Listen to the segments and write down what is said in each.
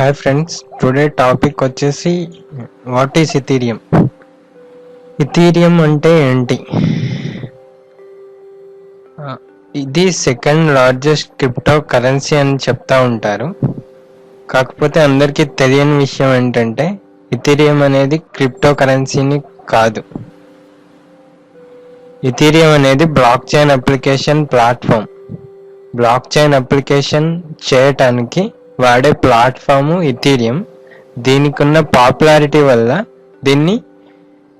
Hi friends, today topic వచ్చేసి what is Ethereum. Ethereum అంటే ఏంటి? ఇది సెకండ్ లార్జెస్ట్ క్రిప్టో కరెన్సీ అని చెప్తా ఉంటారు. కాకపోతే అందరికీ తెలియని విషయం ఏంటంటే ఇథీరియం అనేది క్రిప్టో కరెన్సీని కాదు. ఇథీరియం అనేది block chain application platform. Block chain application చేయటానికి వాడే ప్లాట్ఫామ్ ఇథీరియం. దీనికి ఉన్న పాపులారిటీ వల్ల దీన్ని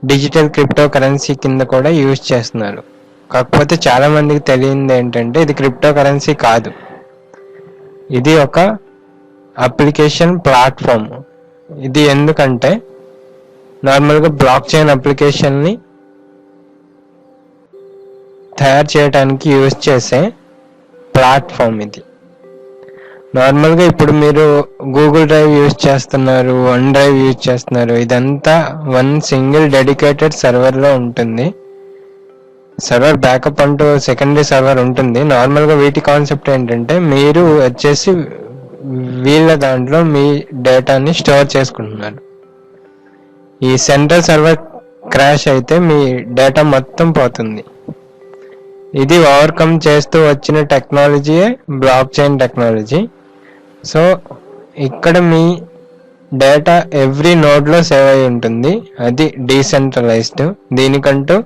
డిజిటల్ క్రిప్టో కరెన్సీ కింద కూడా యూజ్ చేస్తున్నారు. కాకపోతే చాలా మందికి తెలియంది ఏంటంటే ఇది క్రిప్టో కరెన్సీ కాదు, ఇది ఒక అప్లికేషన్ ప్లాట్ఫామ్. ఇది ఎందుకంటే నార్మల్గా బ్లాక్ చైన్ అప్లికేషన్ని తయారు చేయడానికి యూజ్ చేసే ప్లాట్ఫామ్ ఇది. నార్మల్గా ఇప్పుడు మీరు గూగుల్ డ్రైవ్ యూజ్ చేస్తున్నారు, వన్ డ్రైవ్ యూజ్ చేస్తున్నారు, ఇదంతా వన్ సింగిల్ డెడికేటెడ్ సర్వర్లో ఉంటుంది. సర్వర్ బ్యాకప్ అంటూ సెకండరీ సర్వర్ ఉంటుంది. నార్మల్గా వీటి కాన్సెప్ట్ ఏంటంటే మీరు వచ్చేసి వీళ్ళ దాంట్లో మీ డేటాని స్టోర్ చేసుకుంటున్నారు. ఈ సెంట్రల్ సర్వర్ క్రాష్ అయితే మీ డేటా మొత్తం పోతుంది. ఇది ఓవర్కమ్ చేస్తూ వచ్చిన టెక్నాలజీయే బ్లాక్ చైన్ టెక్నాలజీ. సో ఇక్కడ మీ డేటా ఎవ్రీ నోడ్లో సేవ్ అయి ఉంటుంది. అది డీసెంట్రలైజ్డ్. దీనికంటూ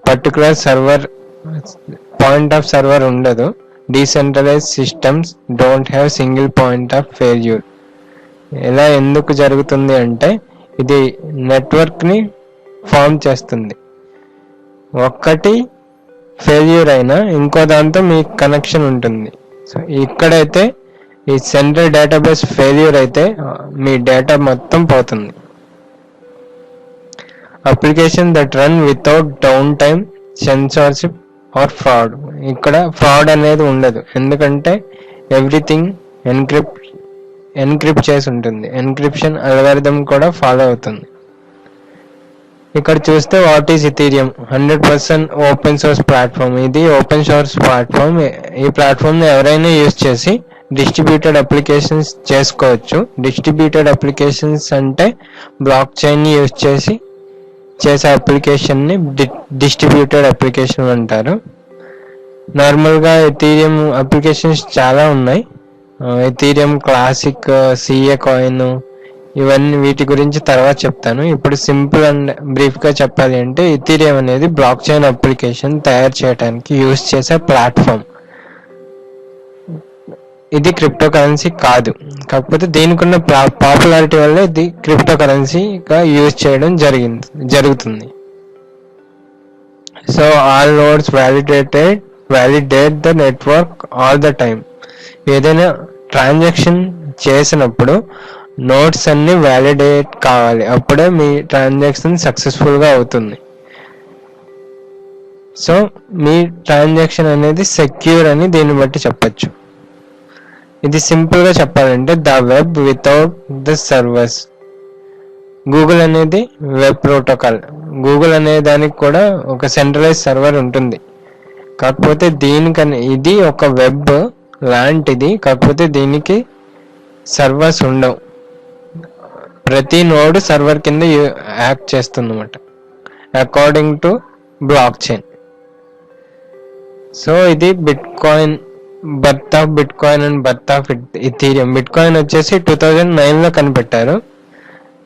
particular server point of server ఉండదు. Decentralized systems don't have single point of failure. ఇలా ఎందుకు జరుగుతుంది అంటే ఇది నెట్వర్క్ని ఫామ్ చేస్తుంది. ఒక్కటి ఫెయిల్యూర్ అయినా ఇంకో దాంతో మీ కనెక్షన్ ఉంటుంది. సో ఇక్కడైతే ఈ సెంట్రల్ డేటాబేస్ ఫెయిల్యూర్ అయితే మీ డేటా మొత్తం పోతుంది. Application that run without downtime, censorship or fraud. ఇక్కడ ఫ్రాడ్ అనేది ఉండదు, ఎందుకంటే ఎవ్రీథింగ్ ఎన్క్రిప్ట్ చేసి ఉంటుంది. ఎన్క్రిప్షన్ అల్గారిథం కూడా ఫాలో అవుతుంది. ఇక్కడ చూస్తే what is Ethereum. 100% open source platform. ఇది ఓపెన్ సోర్స్ ప్లాట్ఫామ్. ఈ ప్లాట్ఫామ్ని ఎవరైనా యూజ్ చేసి డిస్ట్రిబ్యూటెడ్ అప్లికేషన్స్ చేసుకోవచ్చు. డిస్ట్రిబ్యూటెడ్ అప్లికేషన్స్ అంటే బ్లాక్ చైన్ని యూజ్ చేసి చేసే అప్లికేషన్ని డిస్ట్రిబ్యూటెడ్ అప్లికేషన్ అంటారు. నార్మల్గా ఎథీరియం అప్లికేషన్స్ చాలా ఉన్నాయి. ఎథీరియం క్లాసిక్, సిఏ కాయిన్, ఇవన్నీ వీటి గురించి తర్వాత చెప్తాను. ఇప్పుడు సింపుల్ అండ్ బ్రీఫ్గా చెప్పాలి అంటే ఇథీరియం అనేది బ్లాక్ చైన్ అప్లికేషన్ తయారు చేయడానికి యూజ్ చేసే ప్లాట్ఫామ్. ఇది క్రిప్టో కరెన్సీ కాదు. కాకపోతే దీనికి ఉన్న పాపులారిటీ వల్ల ఇది క్రిప్టో కరెన్సీగా యూజ్ చేయడం జరుగుతుంది. So all nodes validate the network all the time. ఏదైనా ట్రాన్సాక్షన్ చేసినప్పుడు నోడ్స్ అన్ని వ్యాలిడేట్ కావాలి, అప్పుడే మీ ట్రాన్సాక్షన్ సక్సెస్ఫుల్గా అవుతుంది. సో మీ ట్రాన్సాక్షన్ అనేది సెక్యూర్ అని దీన్ని బట్టి చెప్పచ్చు. ఇది సింపుల్గా చెప్పాలంటే the web without the servers. Google అనేది వెబ్ ప్రోటోకాల్. గూగుల్ అనే దానికి కూడా ఒక సెంట్రలైజ్ సర్వర్ ఉంటుంది. కాకపోతే ఇది ఒక వెబ్ లాంటిది. కాకపోతే దీనికి సర్వర్స్ ఉండవు. ప్రతి నోడ్ సర్వర్ కింద యాక్ట్ చేస్తుంది అన్నమాట, according to block chain. So ఇది bitcoin, birth of bitcoin and birth of ethereum. Bitcoin వచ్చేసి 2009లో కనిపెట్టారు.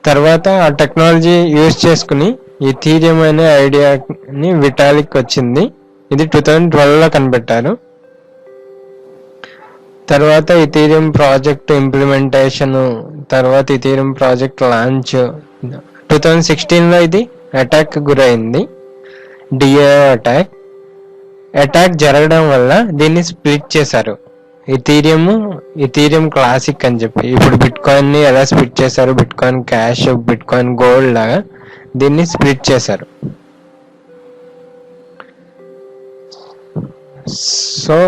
తర్వాత ఆ టెక్నాలజీ యూజ్ చేసుకుని ఇథీరియం అనే ఐడియాని విటాలిక్ వచ్చింది. ఇది 2012లో కనిపెట్టారు. తర్వాత ఇథీరియం ప్రాజెక్ట్ ఇంప్లిమెంటేషన్, తర్వాత ఇథీరియం ప్రాజెక్ట్ లాంచ్. 2016లో ఇది అటాక్ గురైంది, డిఏ అటాక్ జరగడం వల్ల దీన్ని స్ప్లిట్ చేశారు. ఇథీరియం క్లాసిక్ అని చెప్పి. ఇప్పుడు బిట్కాయిన్ ని ఎలా స్ప్లిట్ చేశారు, బిట్కాయిన్ క్యాష్, బిట్కాయిన్ గోల్డ్ లాగా దీన్ని స్ప్లిట్ చేశారు. సో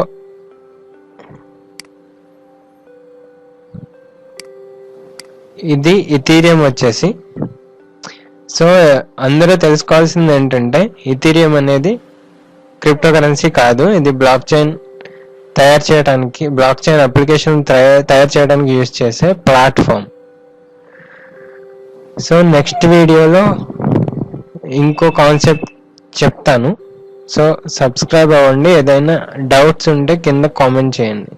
ఇది ఇథీరియం వచ్చేసి. సో అందరూ తెలుసుకోవాల్సింది ఏంటంటే ఇథీరియం అనేది క్రిప్టో కరెన్సీ కాదు, ఇది బ్లాక్ చైన్ తయారు చేయడానికి, బ్లాక్ చైన్ అప్లికేషన్ తయారు చేయడానికి యూజ్ చేసే ప్లాట్ఫామ్. సో నెక్స్ట్ వీడియోలో ఇంకో కాన్సెప్ట్ చెప్తాను. సో సబ్స్క్రైబ్ అవ్వండి. ఏదైనా డౌట్స్ ఉంటే కింద కామెంట్ చేయండి.